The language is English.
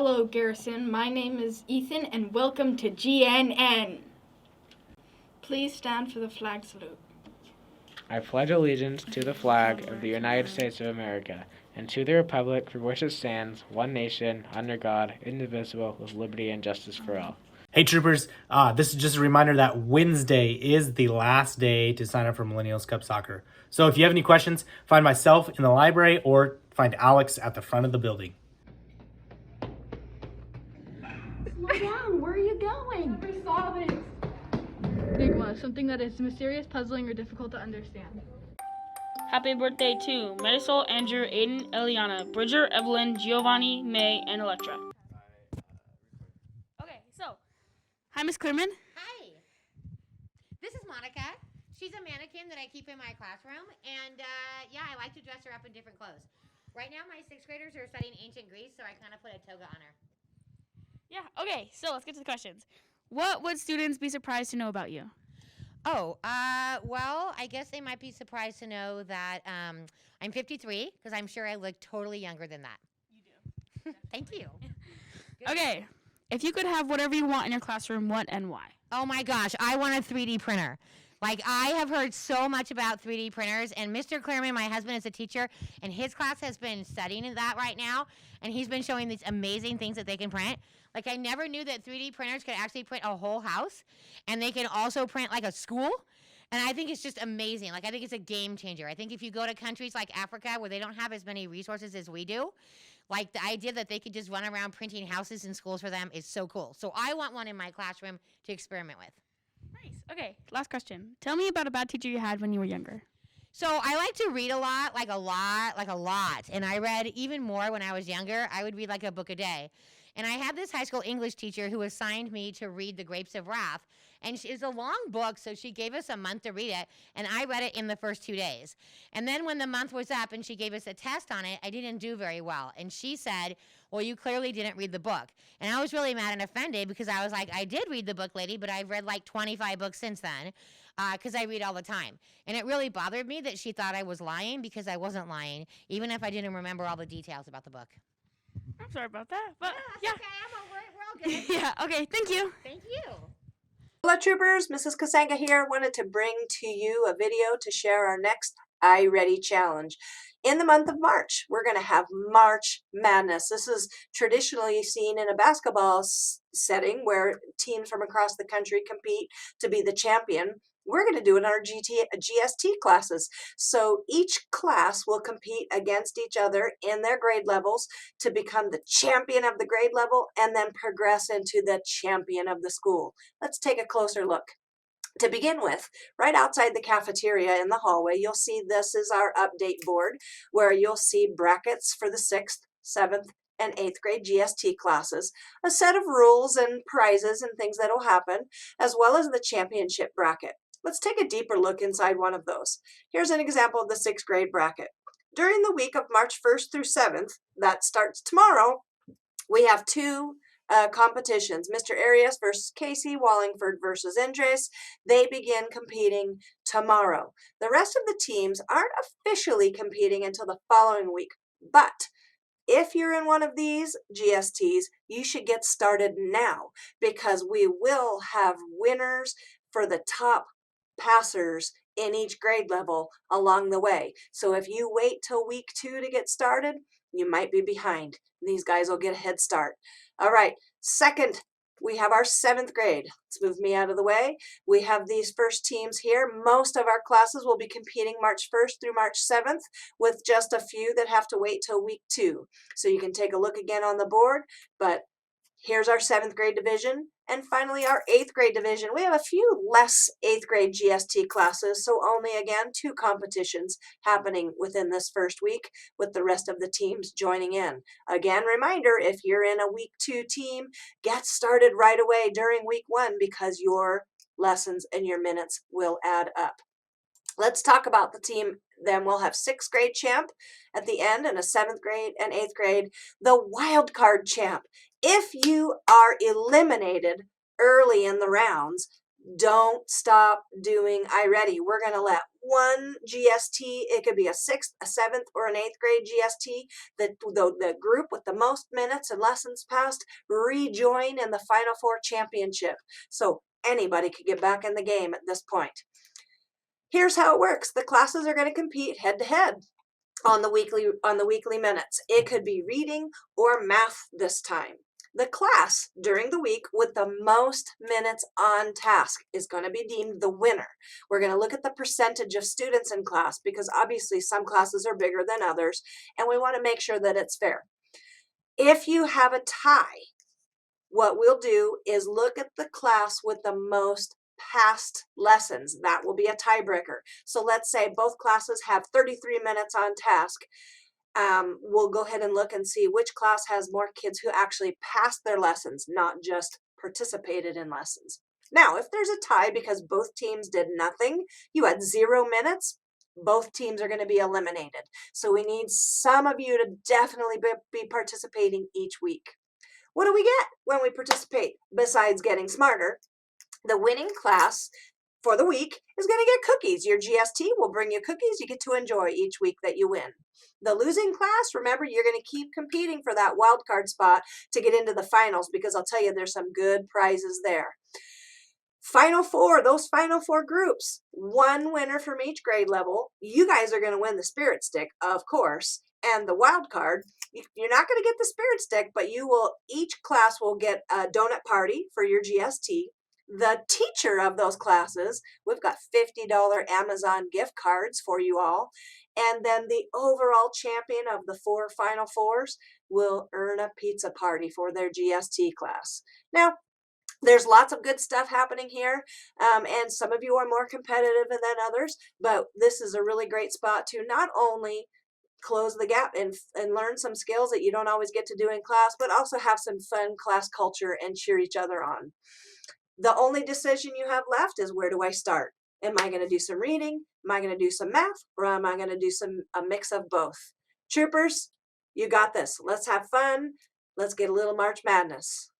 Hello, Garrison. My name is Ethan, and welcome to GNN. Please stand for the flag salute. I pledge allegiance to the flag of the United States of America and to the republic for which it stands, one nation, under God, indivisible, with liberty and justice for all. Hey troopers, this is just a reminder that Wednesday is the last day to sign up for Millennials Cup Soccer. So if you have any questions, find myself in the library or find Alex at the front of the building. Slow down, where are you going? We saw this. Big one, something that is mysterious, puzzling, or difficult to understand. Happy birthday to Marisol, Andrew, Aiden, Eliana, Bridger, Evelyn, Giovanni, May, and Electra. Okay, so, hi, Miss Clearman. Hi. This is Monica. She's a mannequin that I keep in my classroom, and I like to dress her up in different clothes. Right now, my 6th graders are studying ancient Greece, so I kind of put a toga on her. Yeah, okay, so let's get to the questions. What would students be surprised to know about you? Oh, well, I guess they might be surprised to know that I'm 53, because I'm sure I look totally younger than that. You do. Thank you. Okay, if you could have whatever you want in your classroom, what and why? Oh my gosh, I want a 3D printer. Like, I have heard so much about 3D printers, and Mr. Clearman, my husband, is a teacher, and his class has been studying that right now, and he's been showing these amazing things that they can print. Like, I never knew that 3D printers could actually print a whole house, and they can also print, like, a school, and I think it's just amazing. Like, I think it's a game changer. I think if you go to countries like Africa where they don't have as many resources as we do, like, the idea that they could just run around printing houses and schools for them is so cool. So I want one in my classroom to experiment with. Nice. Okay, last question. Tell me about a bad teacher you had when you were younger. So I like to read a lot. And I read even more when I was younger. I would read like a book a day. And I had this high school English teacher who assigned me to read The Grapes of Wrath. And it's a long book, so she gave us a month to read it. And I read it in the first 2 days. And then when the month was up and she gave us a test on it, I didn't do very well. And she said, well, you clearly didn't read the book. And I was really mad and offended because I was like, I did read the book, lady, but I've read like 25 books since then because I read all the time. And it really bothered me that she thought I was lying because I wasn't lying, even if I didn't remember all the details about the book. I'm sorry about that, but yeah. Okay, I'm over it. We're all good. Yeah, okay, thank you. Thank you. Hello troopers, Mrs. Kasanga here. Wanted to bring to you a video to share our next iReady challenge. In the month of March, we're going to have March Madness. This is traditionally seen in a basketball setting where teams from across the country compete to be the champion. We're going to do it in our GST classes. So each class will compete against each other in their grade levels to become the champion of the grade level and then progress into the champion of the school. Let's take a closer look. To begin with, right outside the cafeteria in the hallway, you'll see this is our update board where you'll see brackets for the 6th, 7th, and 8th grade GST classes, a set of rules and prizes and things that will happen, as well as the championship bracket. Let's take a deeper look inside one of those. Here's an example of the 6th grade bracket. During the week of March 1st through 7th, that starts tomorrow, we have two competitions. Mr. Arias versus Casey, Wallingford versus Andres. They begin competing tomorrow. The rest of the teams aren't officially competing until the following week, but if you're in one of these GSTs, you should get started now because we will have winners for the top passers in each grade level along the way. So if you wait till week 2 to get started, you might be behind. These guys will get a head start. All right, second, we have our 7th grade. Let's move me out of the way. We have these first teams here. Most of our classes will be competing March 1st through March 7th with just a few that have to wait till week 2. So you can take a look again on the board, but here's our 7th grade division. And finally, our 8th grade division. We have a few less 8th grade GST classes, so only, again, 2 competitions happening within this first week with the rest of the teams joining in. Again, reminder, if you're in a week 2 team, get started right away during week 1 because your lessons and your minutes will add up. Let's talk about the team. Then we'll have 6th grade champ at the end and a 7th grade and 8th grade, the wild card champ. If you are eliminated early in the rounds, Don't stop doing iReady. We're going to let one GST, it could be a 6th, a 7th, or an 8th grade GST, the group with the most minutes and lessons passed, rejoin in the Final Four championship. So anybody could get back in the game at this point. Here's how it works. The classes are going to compete head to head on the weekly minutes. It could be reading or math this time. The class during the week with the most minutes on task is going to be deemed the winner. We're going to look at the percentage of students in class because obviously some classes are bigger than others, and we want to make sure that it's fair. If you have a tie, what we'll do is look at the class with the most past lessons. That will be a tiebreaker. So let's say both classes have 33 minutes on task. We'll go ahead and look and see which class has more kids who actually passed their lessons, not just participated in lessons. Now, if there's a tie because both teams did nothing, you had 0 minutes, both teams are going to be eliminated. So we need some of you to definitely be participating each week. What do we get when we participate? Besides getting smarter, the winning class for the week is going to get cookies. Your GST will bring you cookies you get to enjoy each week that you win. The losing class, remember, you're going to keep competing for that wild card spot to get into the finals because I'll tell you there's some good prizes there. Final four, those final four groups, one winner from each grade level. You guys are going to win the spirit stick, of course, and the wild card. You're not going to get the spirit stick, but each class will get a donut party for your GST. The teacher of those classes, we've got $50 Amazon gift cards for you all. And then the overall champion of the 4 Final Fours will earn a pizza party for their GST class. Now, there's lots of good stuff happening here, and some of you are more competitive than others, but this is a really great spot to not only close the gap and learn some skills that you don't always get to do in class, but also have some fun class culture and cheer each other on. The only decision you have left is, where do I start? Am I going to do some reading? Am I going to do some math? Or am I going to do a mix of both? Troopers, you got this. Let's have fun. Let's get a little March Madness.